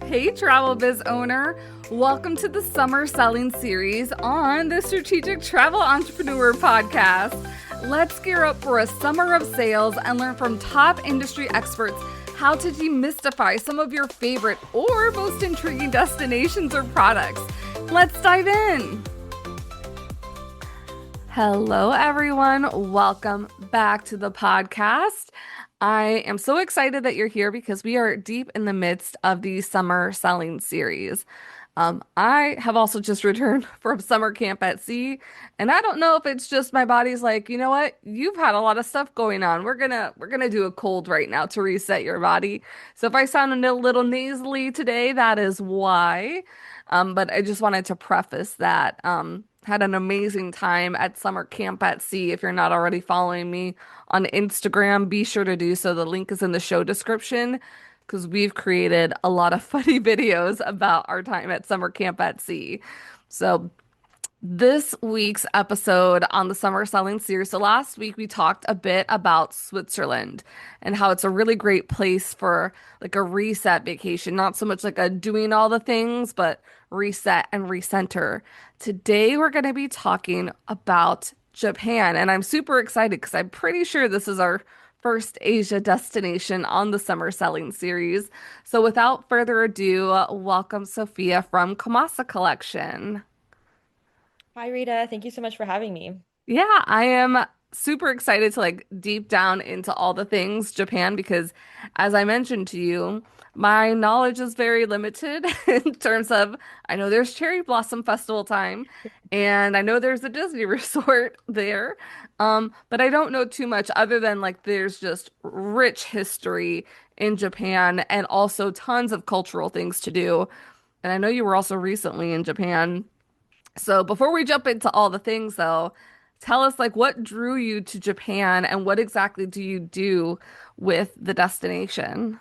Hey, travel biz owner. Welcome to the summer selling series on the Strategic Travel Entrepreneur podcast. Let's gear up for a summer of sales and learn from top industry experts how to demystify some of your favorite or most intriguing destinations or products. Let's dive in. Hello, everyone. Welcome back to the podcast. I am so excited that you're here because we are deep in the midst of the summer selling series. I have also just returned from summer camp at sea, and I don't know if it's just my body's like, you know what? You've had a lot of stuff going on. We're gonna do a cold right now to reset your body. So if I sound a little nasally today, that is why. But I just wanted to preface that. Had an amazing time at summer camp at sea. If you're not already following me on Instagram, be sure to do so. The link is in the show description because we've created a lot of funny videos about our time at summer camp at sea. So this week's episode on the summer selling series. So last week we talked a bit about Switzerland and how it's a really great place for like a reset vacation, not so much like a doing all the things, but reset and recenter. Today we're going to be talking about Japan, and I'm super excited because I'm pretty sure this is our first Asia destination on the summer selling series. So without further ado, welcome Sophia from Komasa Collection. Hi, Rita. Thank you so much for having me. Yeah, I am super excited to like deep down into all the things Japan because as I mentioned to you, my knowledge is very limited in terms of I know there's Cherry Blossom Festival time and I know there's a Disney resort there. But I don't know too much other than like there's just rich history in Japan and also tons of cultural things to do. And I know you were also recently in Japan. So before we jump into all the things though, tell us like what drew you to Japan and what exactly do you do with the destination?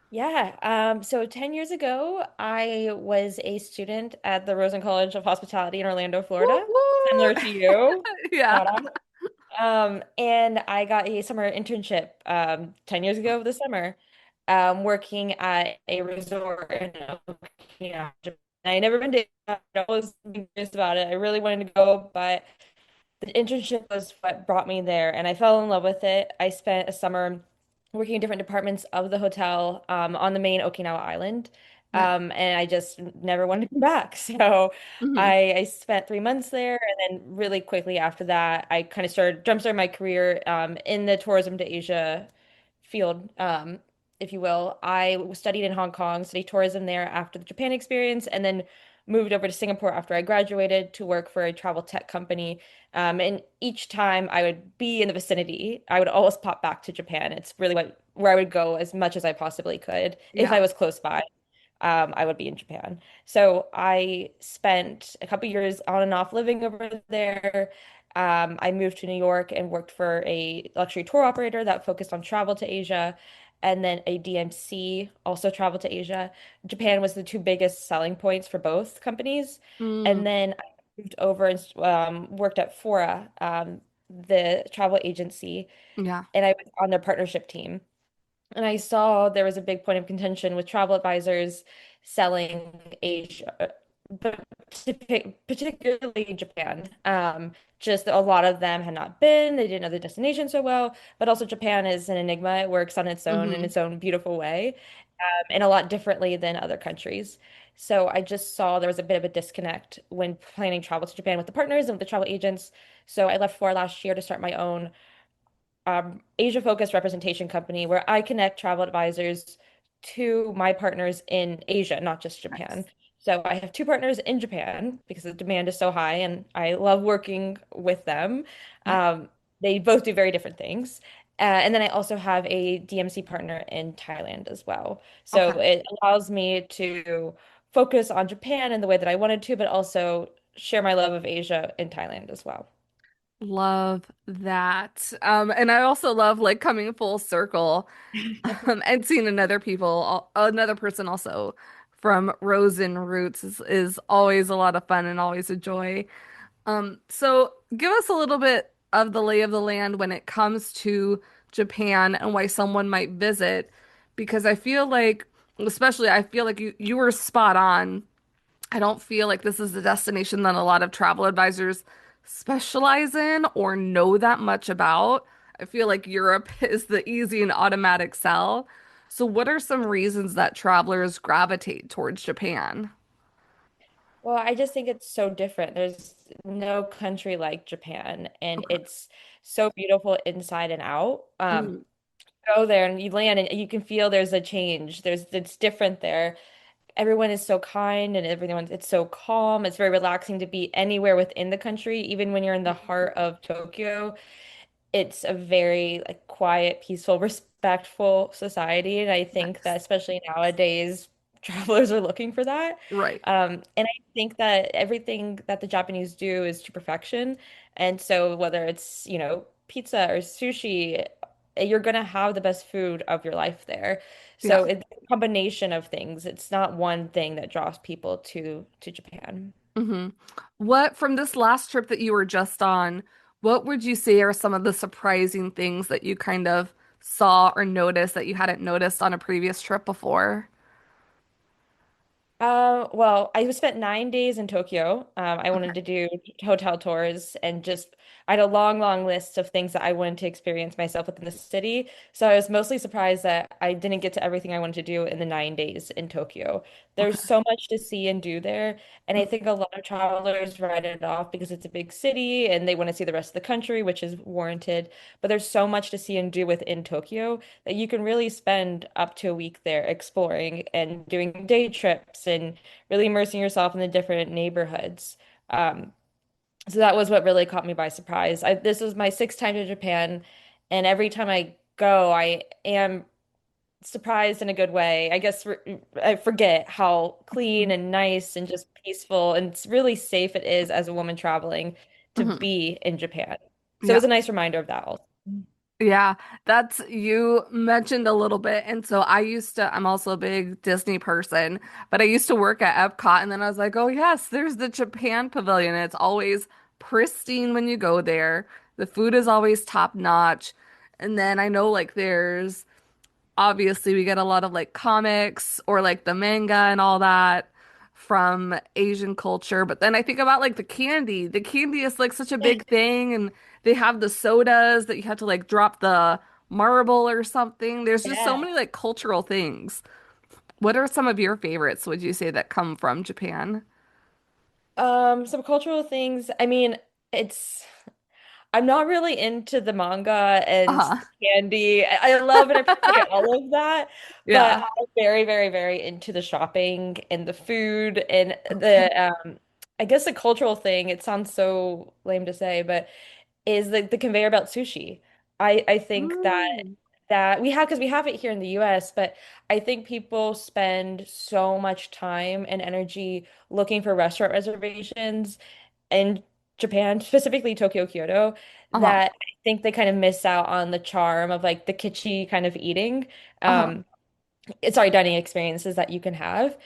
Yeah, so 10 years ago, I was a student at the Rosen College of Hospitality in Orlando, Woot Florida, similar woot. to you. Yeah. Shout out. And I got a summer internship 10 years ago this summer, working at a resort in Okinawa, Japan. I never been to it. I was curious about it. I really wanted to go, but the internship was what brought me there, and I fell in love with it. I spent a summer working in different departments of the hotel on the main Okinawa island, Yeah. and I just never wanted to come back. So Hmm. I spent 3 months there, and then really quickly after that, I kind of started jumpstarted my career in the tourism to Asia field, if you will. I studied in Hong Kong, studied tourism there after the Japan experience, and then moved over to Singapore after I graduated to work for a travel tech company. And each time I would be in the vicinity, I would always pop back to Japan. It's really where I would go as much as I possibly could. If Yeah. I was close by, I would be in Japan. So I spent a couple years on and off living over there. I moved to New York and worked for a luxury tour operator that focused on travel to Asia, and then a DMC also traveled to Asia. Japan was the two biggest selling points for both companies. Mm, And then I moved over and worked at Fora, the travel agency, yeah. and I was on their partnership team. And I saw there was a big point of contention with travel advisors selling Asia, but particularly Japan. Just a lot of them had not been, they didn't know the destination so well, but also Japan is an enigma. It works on its own in Hmm. its own beautiful way, and a lot differently than other countries. So I just saw there was a bit of a disconnect when planning travel to Japan with the partners and with the travel agents. So I left for last year to start my own Asia-focused representation company where I connect travel advisors to my partners in Asia, not just Japan. Nice. So I have two partners in Japan because the demand is so high and I love working with them. Yeah. They both do very different things. And then I also have a DMC partner in Thailand as well. So Okay. it allows me to focus on Japan in the way that I wanted to, but also share my love of Asia in Thailand as well. Love that. And I also love like coming full circle, and seeing another person also from Rosen Roots is always a lot of fun and always a joy. So give us a little bit of the lay of the land when it comes to Japan and why someone might visit, because I feel like Especially, I feel like you were spot on. I don't feel like this is a destination that a lot of travel advisors specialize in or know that much about. I feel like Europe is the easy and automatic sell. So, what are some reasons that travelers gravitate towards Japan? Well, I just think it's so different. There's no country like Japan, and Okay. it's so beautiful inside and out. Mhm. Go there and you land and you can feel there's a change. It's different there. Everyone is so kind and everyone it's so calm. It's very relaxing to be anywhere within the country, even when you're in the heart of Tokyo. It's a very like quiet, peaceful, respectful society. And I think that Nice. especially nowadays, travelers are looking for that. Right. And I think that everything that the Japanese do is to perfection. And so whether it's, pizza or sushi, you're gonna have the best food of your life there. Yeah. So it's a combination of things. It's not one thing that draws people to Japan. hmm What from this last trip that you were just on, what would you say are some of the surprising things that you kind of saw or noticed that you hadn't noticed on a previous trip before? Well, I spent 9 days in Tokyo. I Okay. wanted to do hotel tours and just I had a long, long list of things that I wanted to experience myself within the city. So I was mostly surprised that I didn't get to everything I wanted to do in the 9 days in Tokyo. Okay. There's so much to see and do there, and I think a lot of travelers write it off because it's a big city and they want to see the rest of the country, which is warranted. But there's so much to see and do within Tokyo that you can really spend up to a week there exploring and doing day trips and really immersing yourself in the different neighborhoods. Um, so that was what really caught me by surprise. This was my sixth time to Japan, and every time I go, I am surprised in a good way. I guess I forget how clean and nice and just peaceful and it's really safe it is as a woman traveling to hmm be in Japan. So it Yeah. was a nice reminder of that also. Yeah, that's you mentioned a little bit. And so I'm also a big Disney person, but I used to work at Epcot and then I was like, oh, yes, there's the Japan Pavilion. It's always pristine when you go there. The food is always top notch. And then I know like there's obviously we get a lot of like comics or like the manga and all that from Asian culture. But then I think about like the candy. The candy is like such a big thing, and they have the sodas that you have to like drop the marble or something. There's just so Yeah. many like cultural things. What are some of your favorites, would you say, that come from Japan? Some cultural things. I mean, it's I'm not really into the manga and Uh-huh. candy. I love and appreciate all of that, but Yeah. I'm very, very, very into the shopping and the food and Okay. I guess the cultural thing, it sounds so lame to say, but is the conveyor belt sushi. I think Mm. that we have because we have it here in the US, but I think people spend so much time and energy looking for restaurant reservations in Japan, specifically Tokyo, Kyoto, Uh-huh. that I think they kind of miss out on the charm of like the kitschy kind of eating. Uh-huh. Um, sorry, dining experiences that you can have.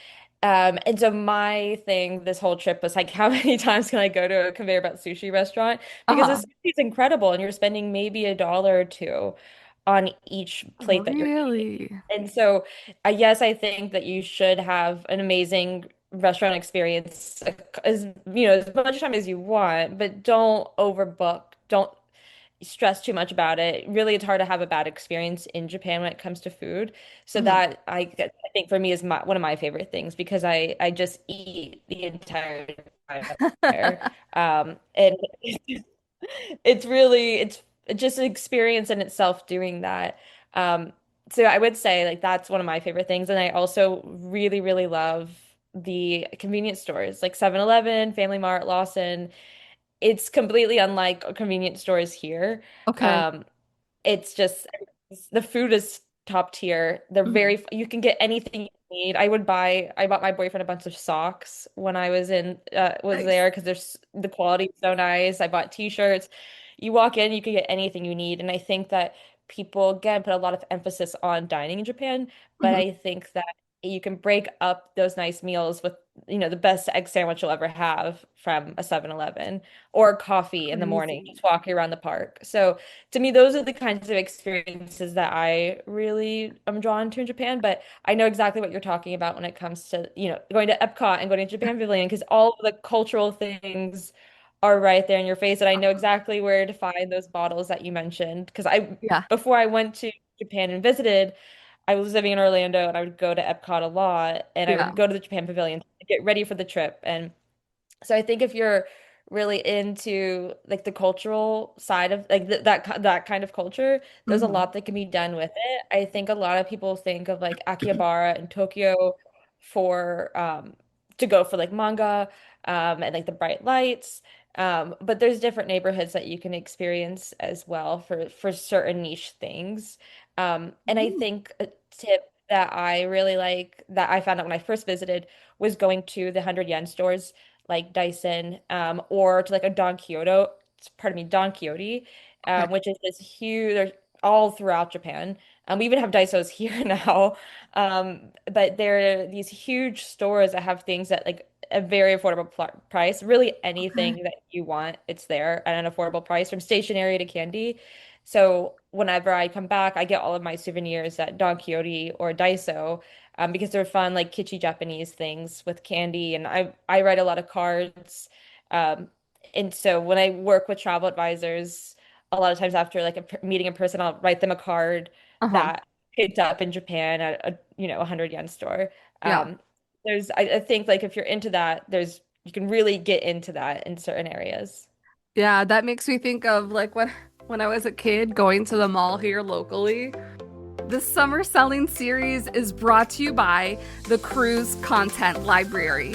And so my thing this whole trip was like, how many times can I go to a conveyor belt sushi restaurant? Because the Uh-huh. sushi is incredible, and you're spending maybe $1 or two on each plate that you're eating. Really? And so, yes, I think that you should have an amazing restaurant experience as much time as you want, but don't overbook. Don't stress too much about it. Really, it's hard to have a bad experience in Japan when it comes to food. So Mhm. that I think for me is one of my favorite things because I just eat the entire time there. And it's really it's just an experience in itself doing that. Um, so I would say like that's one of my favorite things. And I also really, really love the convenience stores like 7-Eleven, Family Mart, Lawson. It's completely unlike convenience stores here. Okay. Um, it's just the food is top tier. They're Mhm. you can get anything you need. I bought my boyfriend a bunch of socks when I was Nice. there because there's the quality is so nice. I bought t-shirts. You walk in, you can get anything you need. And I think that people again put a lot of emphasis on dining in Japan, but Mhm. I think that you can break up those nice meals with the best egg sandwich you'll ever have from a 7-Eleven, or coffee in the morning, Crazy. just walking around the park. So to me, those are the kinds of experiences that I really am drawn to in Japan. But I know exactly what you're talking about when it comes to, going to Epcot and going to Japan Pavilion, because all of the cultural things are right there in your face. And I know exactly where to find those bottles that you mentioned. Because Yeah, before I went to Japan and visited, I was living in Orlando and I would go to Epcot a lot and I yeah. would go to the Japan Pavilion to get ready for the trip. And so I think if you're really into like the cultural side of like that kind of culture, there's a Hmm. lot that can be done with it. I think a lot of people think of like Akihabara in Tokyo for to go for like manga and like the bright lights. But there's different neighborhoods that you can experience as well for certain niche things. And I think a tip that I really like that I found out when I first visited was going to the 100 yen stores like Dyson, or to like a Don Quixote, Okay. which is this huge, they're all throughout Japan. We even have Daisos here now. But there are these huge stores that have things at like a very affordable price. Really Okay. anything that you want, it's there at an affordable price, from stationery to candy. So whenever I come back, I get all of my souvenirs at Don Quixote or Daiso, because they're fun, like kitschy Japanese things with candy. And I write a lot of cards. Um, and so when I work with travel advisors, a lot of times after like meeting in person, I'll write them a card Uh-huh. that picked up in Japan at a 100 yen store. Yeah. Um, I think like if you're into that, you can really get into that in certain areas. Yeah, that makes me think of like when I was a kid going to the mall here locally. This summer selling series is brought to you by the Cruise Content Library.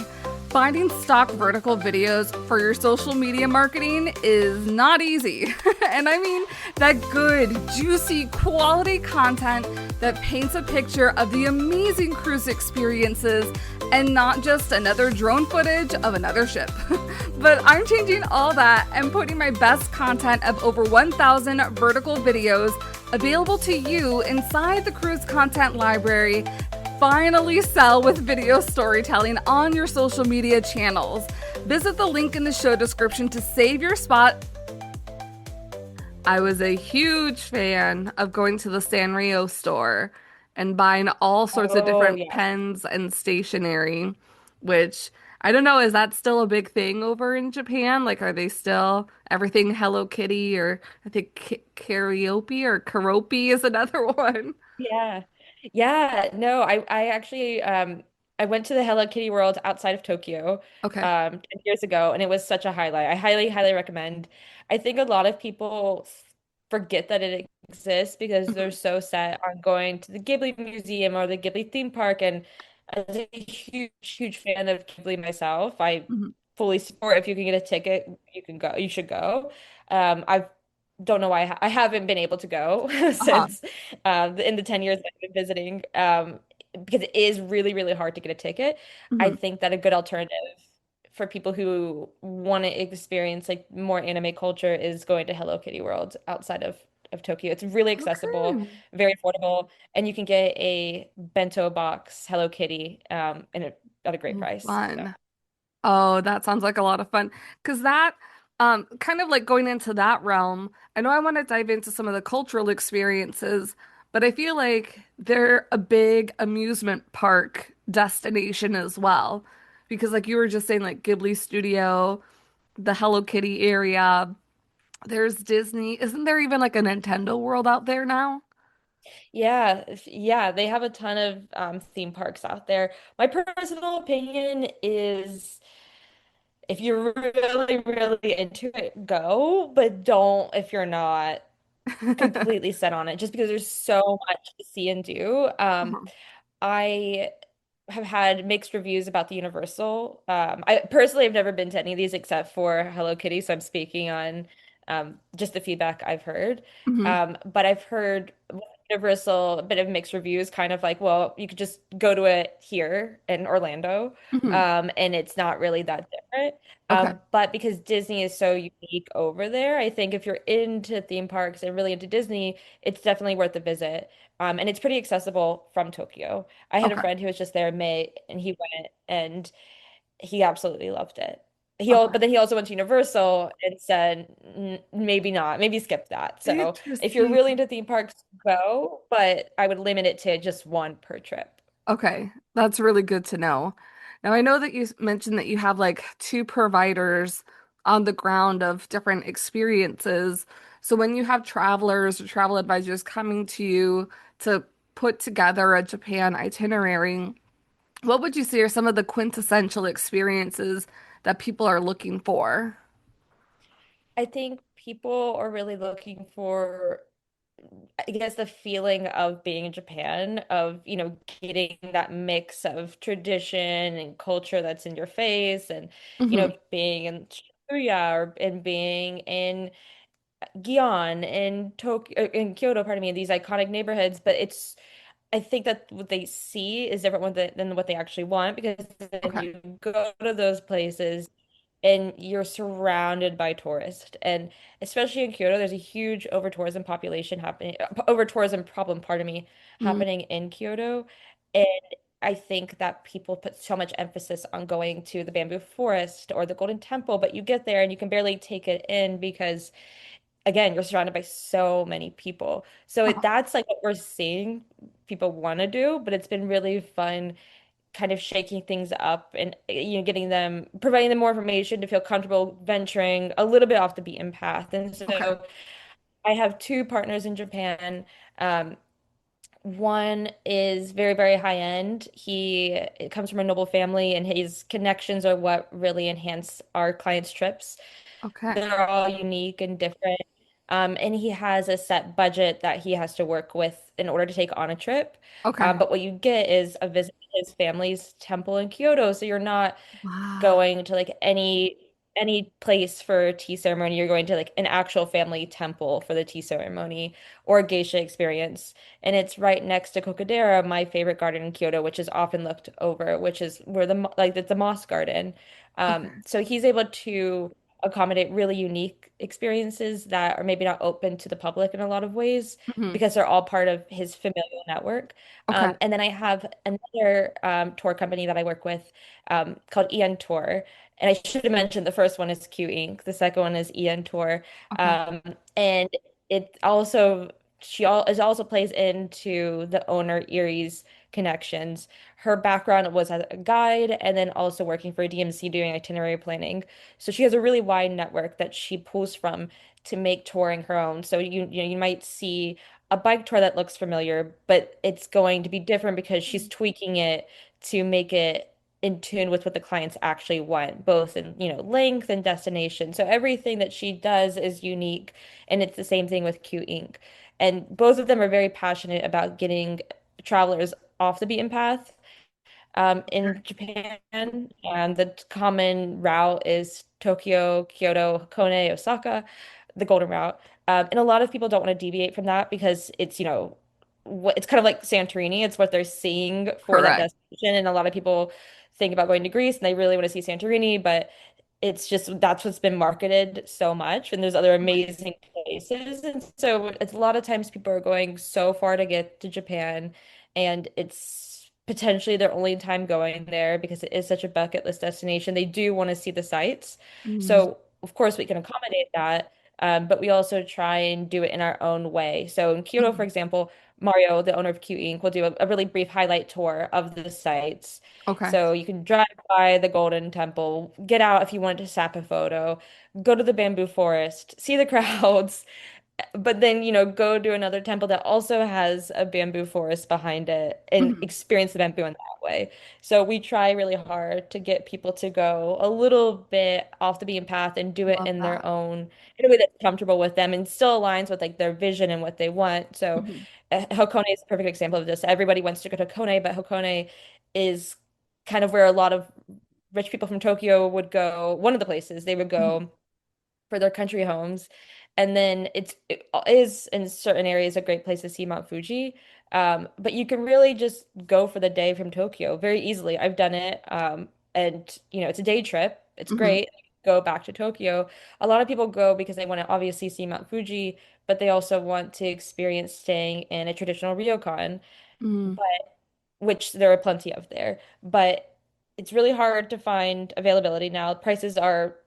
Finding stock vertical videos for your social media marketing is not easy. And I mean that good, juicy, quality content that paints a picture of the amazing cruise experiences and not just another drone footage of another ship. But I'm changing all that and putting my best content of over 1,000 vertical videos available to you inside the Cruise Content Library. Finally sell with video storytelling on your social media channels. Visit the link in the show description to save your spot. I was a huge fan of going to the Sanrio store and buying all sorts of Oh, different yeah. pens and stationery, which I don't know, is that still a big thing over in Japan? Like, are they still everything Hello Kitty, or I think karaoke or karaoke is another one? Yeah. Yeah. No, I actually I went to the Hello Kitty World outside of Tokyo Okay. 10 years ago, and it was such a highlight. I highly, highly recommend. I think a lot of people forget that it exists because they're Hmm. so set on going to the Ghibli Museum or the Ghibli theme park. And as a huge, huge fan of Ghibli myself, I Hmm. fully support, if you can get a ticket, you can go. You should go. I don't know why I haven't been able to go Uh-huh. since in the 10 years that I've been visiting, because it is really, really hard to get a ticket. I Hmm. think that a good alternative for people who want to experience like more anime culture is going to Hello Kitty World outside of Tokyo. It's really accessible, Okay. very affordable, and you can get a bento box Hello Kitty at a great Oh, price. So. fun. Oh, that sounds like a lot of fun. Because that, kind of like going into that realm, I know I want to dive into some of the cultural experiences, but I feel like they're a big amusement park destination as well. Because, like you were just saying, like Ghibli Studio, the Hello Kitty area, there's Disney. Isn't there even like a Nintendo World out there now? Yeah, yeah, they have a ton of theme parks out there. My personal opinion is if you're really, really into it, go, but don't if you're not completely set on it, just because there's so much to see and do. Uh-huh. I have had mixed reviews about the Universal. I personally have never been to any of these except for Hello Kitty, so I'm speaking on just the feedback I've heard. Hmm. But I've heard with Universal a bit of mixed reviews, kind of like, well, you could just go to it here in Orlando, Hmm. and it's not really that different. Okay. But because Disney is so unique over there, I think if you're into theme parks and really into Disney, it's definitely worth a visit. And it's pretty accessible from Tokyo. I had a Okay. friend who was just there in May and he went, and he absolutely loved it. Okay. But then he also went to Universal and said, Maybe not, maybe skip that." So if you're Interesting. really into theme parks, go, but I would limit it to just one per trip. Okay, that's really good to know. Now, I know that you mentioned that you have like two providers on the ground of different experiences. So when you have travelers or travel advisors coming to you to put together a Japan itinerary, what would you say are some of the quintessential experiences that people are looking for? I think people are really looking for, I guess, the feeling of being in Japan, of, getting that mix of tradition and culture that's in your face, and, Hmm. being in Shibuya and being in Gion, in Tokyo, in Kyoto, pardon me, these iconic neighborhoods. But I think that what they see is different than what they actually want, because then Okay. you go to those places and you're surrounded by tourists. And especially in Kyoto, there's a huge over tourism problem, pardon me, Hmm. happening in Kyoto. And I think that people put so much emphasis on going to the bamboo forest or the Golden Temple, but you get there and you can barely take it in because, again, you're surrounded by so many people. So Uh-huh. that's like what we're seeing people want to do, but it's been really fun kind of shaking things up and, getting them, providing them more information to feel comfortable venturing a little bit off the beaten path. And Okay. so I have two partners in Japan. Um, One is very, very high end. He comes from a noble family, and his connections are what really enhance our clients' trips. Okay. They're all unique and different. And he has a set budget that he has to work with in order to take on a trip. Okay. But what you get is a visit to his family's temple in Kyoto. So you're not Wow. going to like any place for a tea ceremony. You're going to like an actual family temple for the tea ceremony or a geisha experience. And it's right next to Kokodera, my favorite garden in Kyoto, which is often looked over, which is where it's a moss garden. Okay. So he's able to accommodate really unique experiences that are maybe not open to the public in a lot of ways, Hmm. because they're all part of his familial network. Okay. And then I have another tour company that I work with, called Ian Tour. And I should have mentioned the first one is Q Inc. The second one is Ian Tour. Okay. And it also it also plays into the owner Erie's connections. Her background was as a guide and then also working for DMC doing itinerary planning. So she has a really wide network that she pulls from to make touring her own. So you might see a bike tour that looks familiar, but it's going to be different because she's tweaking it to make it in tune with what the clients actually want, both in, length and destination. So everything that she does is unique, and it's the same thing with Q Inc. And both of them are very passionate about getting travelers off the beaten path, in Japan. And the common route is Tokyo, Kyoto, Hakone, Osaka, the Golden Route. And a lot of people don't want to deviate from that because it's, it's kind of like Santorini. It's what they're seeing for that Correct. destination. And a lot of people think about going to Greece and they really want to see Santorini, but it's just that's what's been marketed so much. And there's other amazing places. And so it's a lot of times people are going so far to get to Japan, and it's potentially their only time going there because it is such a bucket list destination. They do want to see the sights. Mm. So, of course, we can accommodate that. But we also try and do it in our own way. So in Kyoto, for Mhm. example, Mario, the owner of Q Inc., will do a really brief highlight tour of the sites. Okay. So you can drive by the Golden Temple, get out if you want to snap a photo, go to the bamboo forest, see the crowds, but then, go to another temple that also has a bamboo forest behind it and Mhm. experience the bamboo in that way. So we try really hard to get people to go a little bit off the beaten path and do it Love that. in a way that's comfortable with them and still aligns with like their vision and what they want. So Mhm. Hakone is a perfect example of this. Everybody wants to go to Hakone, but Hakone is kind of where a lot of rich people from Tokyo would go, one of the places they would Mhm. go for their country homes. And then it is in certain areas a great place to see Mount Fuji. But you can really just go for the day from Tokyo very easily. I've done it. And it's a day trip. It's Mhm. great. Go back to Tokyo. A lot of people go because they want to obviously see Mount Fuji, but they also want to experience staying in a traditional ryokan, Mhm. but which there are plenty of there. But It's really hard to find availability now. Prices are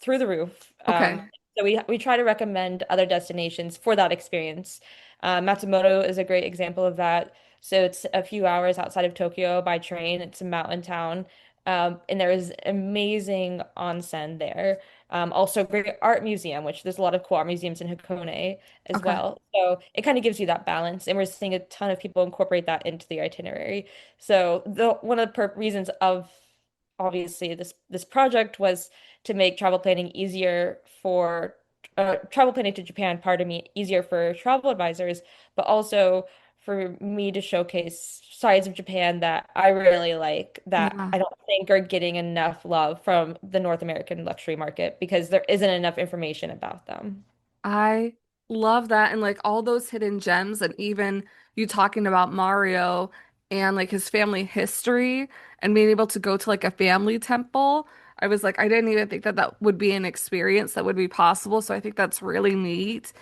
through the roof. Okay. So we try to recommend other destinations for that experience. Matsumoto is a great example of that. So it's a few hours outside of Tokyo by train. It's a mountain town, and there is amazing onsen there. Also, great art museum, which there's a lot of cool art museums in Hakone as Okay. well. So it kind of gives you that balance, and we're seeing a ton of people incorporate that into the itinerary. So the one of the reasons of obviously this project was to make travel planning easier for travel planning to Japan, pardon me, easier for travel advisors, but also for me to showcase sides of Japan that I really like that Yeah. I don't think are getting enough love from the North American luxury market because there isn't enough information about them. I love that. And like all those hidden gems, and even you talking about Mario and like his family history and being able to go to like a family temple. I was like, I didn't even think that that would be an experience that would be possible. So I think that's really neat.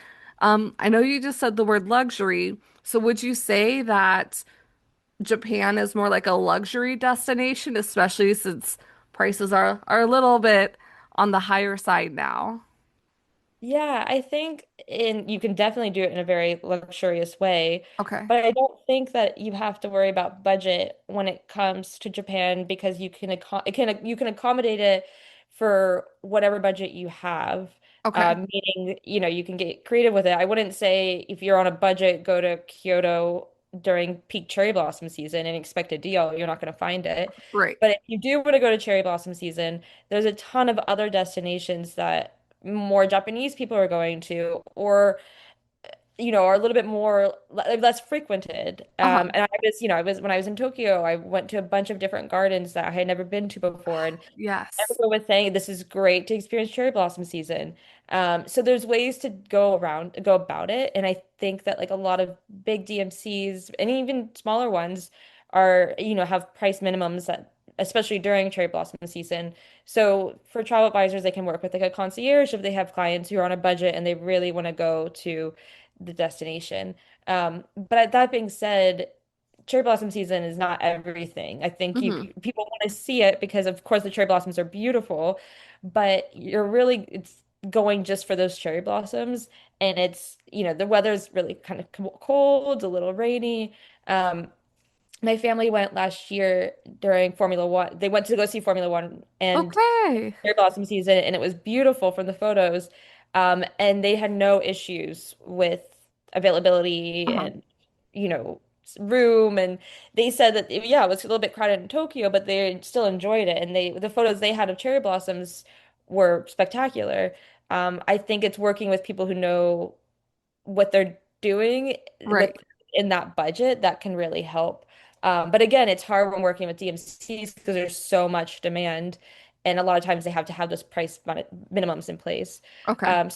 I know you just said the word luxury. So would you say that Japan is more like a luxury destination, especially since prices are a little bit on the higher side now? Yeah, I think you can definitely do it in a very luxurious way, Okay. but I don't think that you have to worry about budget when it comes to Japan because you can accommodate it for whatever budget you have. Okay. Meaning, you can get creative with it. I wouldn't say if you're on a budget, go to Kyoto during peak cherry blossom season and expect a deal. You're not going to find it. Right. But if you do want to go to cherry blossom season, there's a ton of other destinations that more Japanese people are going to, or are a little bit more less frequented. Uh-huh. And I was when I was in Tokyo, I went to a bunch of different gardens that I had never been to before, and Yes. everyone was saying this is great to experience cherry blossom season. So there's ways to go about it, and I think that like a lot of big DMCs and even smaller ones have price minimums that, especially during cherry blossom season. So for travel advisors, they can work with like a concierge if they have clients who are on a budget and they really want to go to the destination. But that being said, cherry blossom season is not everything. I think Hmm. people want to see it because of course the cherry blossoms are beautiful, but it's going just for those cherry blossoms and the weather's really kind of cold, a little rainy. Um, my family went last year during Formula One. They went to go see Formula One and Okay. cherry blossom season, and it was beautiful from the photos. And they had no issues with availability Uh-huh. and, room. And they said that, yeah, it was a little bit crowded in Tokyo, but they still enjoyed it. And the photos they had of cherry blossoms were spectacular. I think it's working with people who know what they're doing with Right. in that budget that can really help. But again, it's hard when working with DMCs because there's so much demand, and a lot of times they have to have those minimums in place. Okay.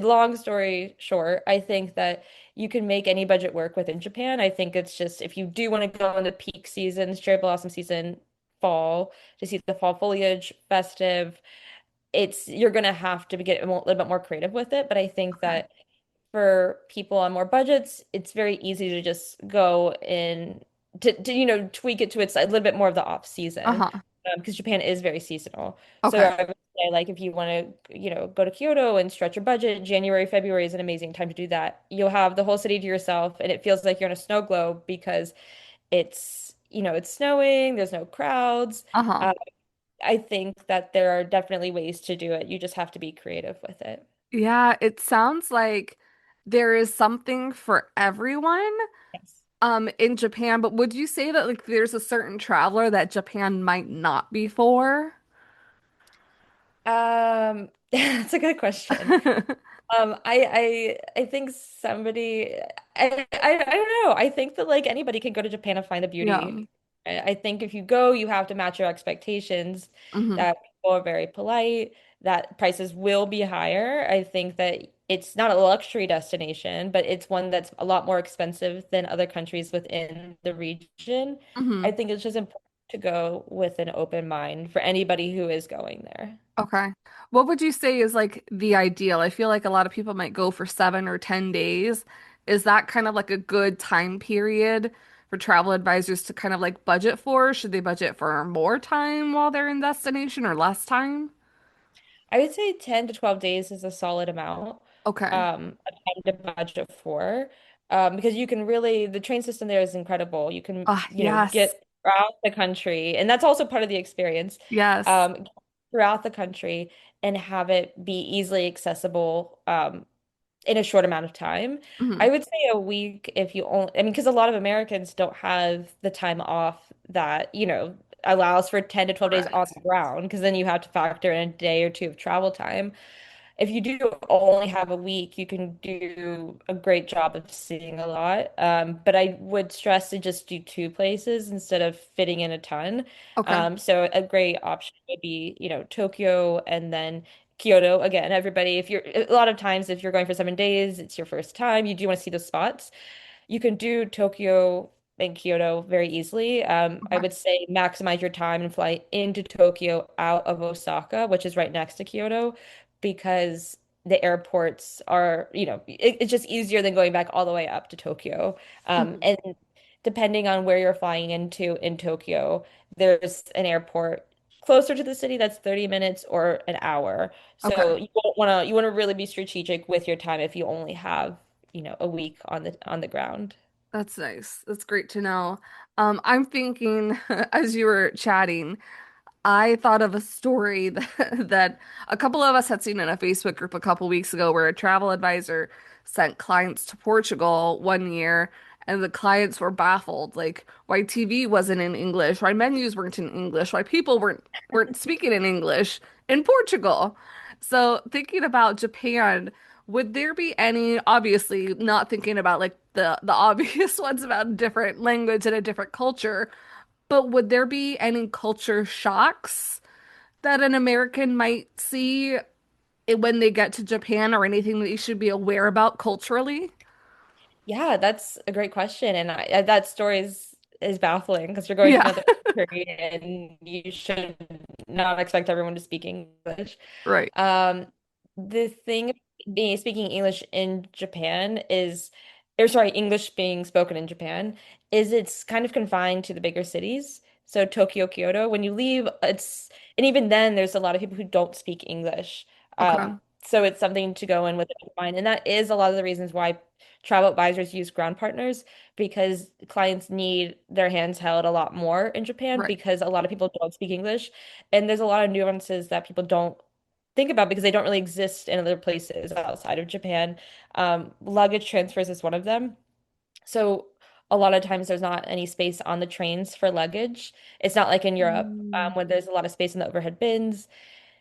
Long story short, I think that you can make any budget work within Japan. I think it's just if you do want to go in the peak season, cherry blossom season, fall, to see the fall foliage, festive, you're gonna have to get a little bit more creative with it. But I think Okay. that for people on more budgets, it's very easy to just go in to tweak it to its a little bit more of the off season Uh-huh. because Japan is very seasonal. So Okay. I would say like if you want to, go to Kyoto and stretch your budget, January, February is an amazing time to do that. You'll have the whole city to yourself and it feels like you're in a snow globe because it's snowing, there's no crowds. Uh-huh. Uh, I think that there are definitely ways to do it. You just have to be creative with it. Yeah, it sounds like there is something for everyone Yes. in Japan, but would you say that like there's a certain traveler that Japan might not be for? That's a good question. I think I don't know. I think that like anybody can go to Japan and find the Yeah. beauty. I think if you go, you have to match your expectations, Hmm. that people are very polite, that prices will be higher. I think that it's not a luxury destination, but it's one that's a lot more expensive than other countries within the region. Hmm. I think it's just important to go with an open mind for anybody who is going there. Okay. What would you say is like the ideal? I feel like a lot of people might go for 7 or 10 days. Is that kind of like a good time period for travel advisors to kind of like budget for? Should they budget for more time while they're in destination or less time? I would say 10 to 12 days is a solid amount Okay. of time to budget for. Because you can really, the train system there is incredible. You can, Ah, yes. get throughout the country, and that's also part of the experience, Yes. um, throughout the country and have it be easily accessible. In a short amount of time. Hmm. I would say a week if you only, I mean, because a lot of Americans don't have the time off that, allows for 10 to 12 days on Correct. the ground, because then you have to factor in a day or two of travel time. If you do only have a week, you can do a great job of seeing a lot. But I would stress to just do two places instead of fitting in a ton. Okay. So a great option would be, Tokyo and then Kyoto. Again, everybody, if you're a lot of times if you're going for 7 days, it's your first time, you do want to see those spots. You can do Tokyo and Kyoto very easily. I Okay. would say maximize your time and fly into Tokyo out of Osaka, which is right next to Kyoto, because the airports are, it's just easier than going back all the way up to Tokyo. Hmm. And depending on where you're flying into in Tokyo, there's an airport closer to the city that's 30 minutes or an hour. Okay. So you want to really be strategic with your time if you only have, a week on the ground. That's nice. That's great to know. I'm thinking as you were chatting, I thought of a story that a couple of us had seen in a Facebook group a couple weeks ago where a travel advisor sent clients to Portugal one year and the clients were baffled, like why TV wasn't in English, why menus weren't in English, why people weren't speaking in English in Portugal. So thinking about Japan, would there be any, obviously not thinking about like the obvious ones about different language and a different culture, but would there be any culture shocks that an American might see when they get to Japan or anything that they should be aware about culturally? Yeah, that's a great question, and that story is baffling because you're going to Yeah, another country and you should not expect everyone to speak English. right. Um, the thing being speaking English in Japan or sorry, English being spoken in Japan is it's kind of confined to the bigger cities. So Tokyo, Kyoto, when you leave, and even then, there's a lot of people who don't speak English. Okay. So it's something to go in with in mind, and that is a lot of the reasons why travel advisors use ground partners, because clients need their hands held a lot more in Japan Right. because a lot of people don't speak English, and there's a lot of nuances that people don't think about because they don't really exist in other places outside of Japan. Luggage transfers is one of them. So a lot of times there's not any space on the trains for luggage. It's not like in Europe, Mm, where there's a lot of space in the overhead bins.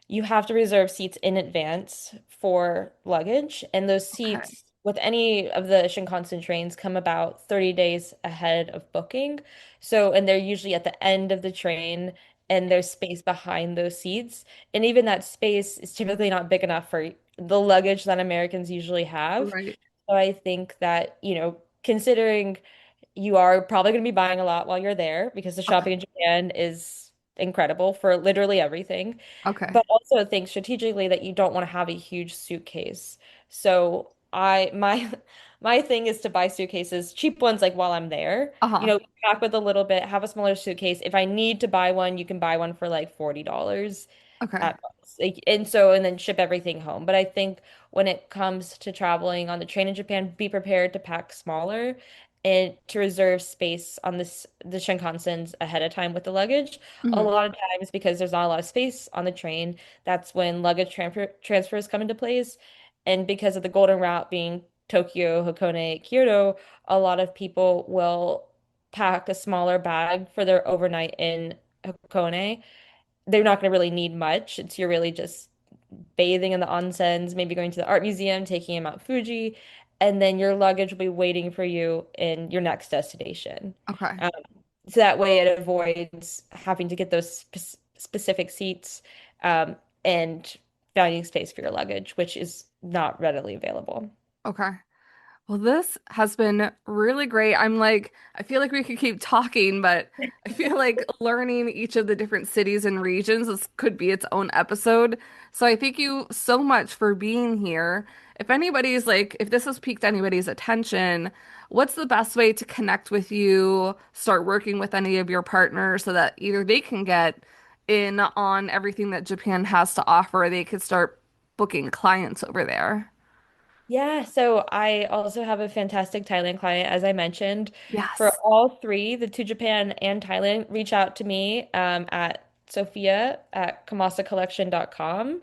You have to reserve seats in advance for luggage, and those okay. seats with any of the Shinkansen trains come about 30 days ahead of booking. So, and they're usually at the end of the train, and there's space behind those seats. And even that space is typically not big enough for the luggage that Americans usually have. Right. So I think that, considering you are probably going to be buying a lot while you're there because the Okay. shopping in Japan is incredible for literally everything, Okay. but also think strategically that you don't want to have a huge suitcase. So my my thing is to buy suitcases, cheap ones like while I'm there. Uh-huh. Pack with a little bit, have a smaller suitcase. If I need to buy one, you can buy one for like $40 Okay. at most. And then ship everything home. But I think when it comes to traveling on the train in Japan, be prepared to pack smaller and to reserve space on the Shinkansens ahead of time with the luggage. A Hmm. lot of times, because there's not a lot of space on the train, that's when luggage transfers come into place. And because of the golden route being Tokyo, Hakone, Kyoto, a lot of people will pack a smaller bag for their overnight in Hakone. They're not going to really need much. You're really just bathing in the onsens, maybe going to the art museum, taking a Mount Fuji, and then your luggage will be waiting for you in your next destination. Okay. Um, so that way it avoids having to get those specific seats, and finding space for your luggage, which is not readily available. Okay. Well, this has been really great. I'm like, I feel like we could keep talking, but I feel like learning each of the different cities and regions, this could be its own episode. So I thank you so much for being here. if anybody's like, if this has piqued anybody's attention, what's the best way to connect with you, start working with any of your partners so that either they can get in on everything that Japan has to offer, or they could start booking clients over there? Yeah, so I also have a fantastic Thailand client, as I mentioned. For Yes. all three, the to Japan and Thailand, reach out to me at Sophia at komasacollection.com.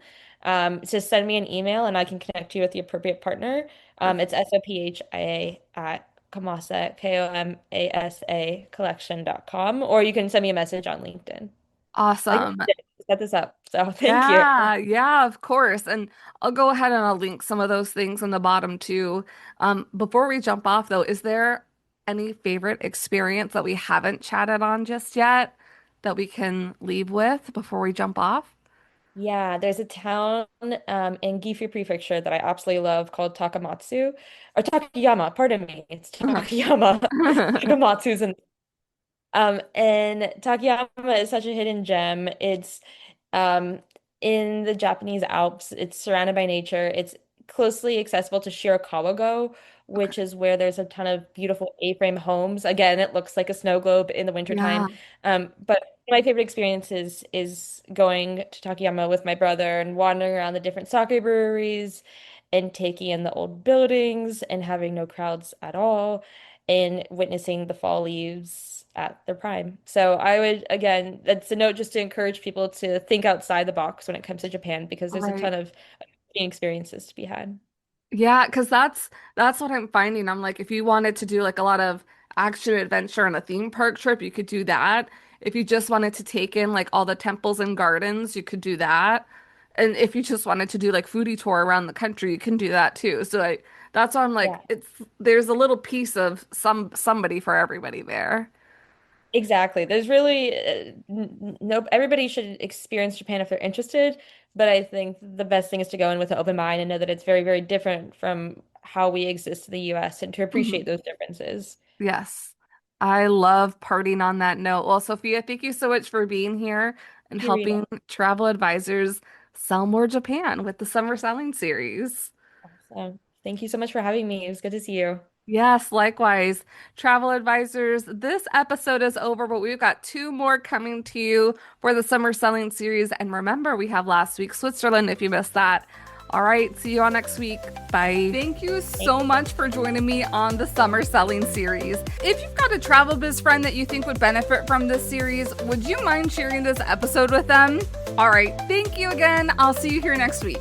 Just send me an email and I can connect you with the appropriate partner. It's Sophia at Komasa, Komasa collection.com, or you can send me a message on LinkedIn. I just Awesome. did set this up, so thank you. Yeah, yeah, of course. And I'll go ahead and I'll link some of those things in the bottom too. Before we jump off though, is there any favorite experience that we haven't chatted on just yet that we can leave with before we jump off? Yeah, there's a town in Gifu Prefecture that I absolutely love called Takamatsu or Takayama, pardon me. It's Takayama. Takamatsu's in and Takayama is such a hidden gem. It's um, in the Japanese Alps. It's surrounded by nature. It's closely accessible to Shirakawa-go, Okay. which is where there's a ton of beautiful A-frame homes. Again, it looks like a snow globe in the wintertime. Yeah, But my favorite experiences is going to Takayama with my brother and wandering around the different sake breweries and taking in the old buildings and having no crowds at all and witnessing the fall leaves at their prime. So I would, again, that's a note just to encourage people to think outside the box when it comes to Japan because there's a right. ton of experiences to be had. Yeah, because that's what I'm finding. I'm like, if you wanted to do like a lot of action adventure and a theme park trip, you could do that. If you just wanted to take in like all the temples and gardens, you could do that. And if you just wanted to do like foodie tour around the country, you can do that too. So like that's why I'm like, Yeah. it's there's a little piece of somebody for everybody there. Exactly. There's really no, everybody should experience Japan if they're interested, but I think the best thing is to go in with an open mind and know that it's very, very different from how we exist in the US and to appreciate Mhm. those differences. Yes. I love partying on that note. Well, Sophia, thank you so much for being here and Thank you, Rita. helping travel advisors sell more Japan with the summer selling series. Awesome. Thank you so much for having me. It was good to see you. Yes, likewise. Travel advisors, this episode is over, but we've got two more coming to you for the summer selling series. And remember, we have last week's Switzerland if you missed that. All right, see you all next week. Bye. Thank you Thank so much for joining me on the summer selling series. If you've got a travel biz friend that you think would benefit from this series, would you mind sharing this episode with them? All right, thank you again. I'll see you here next week.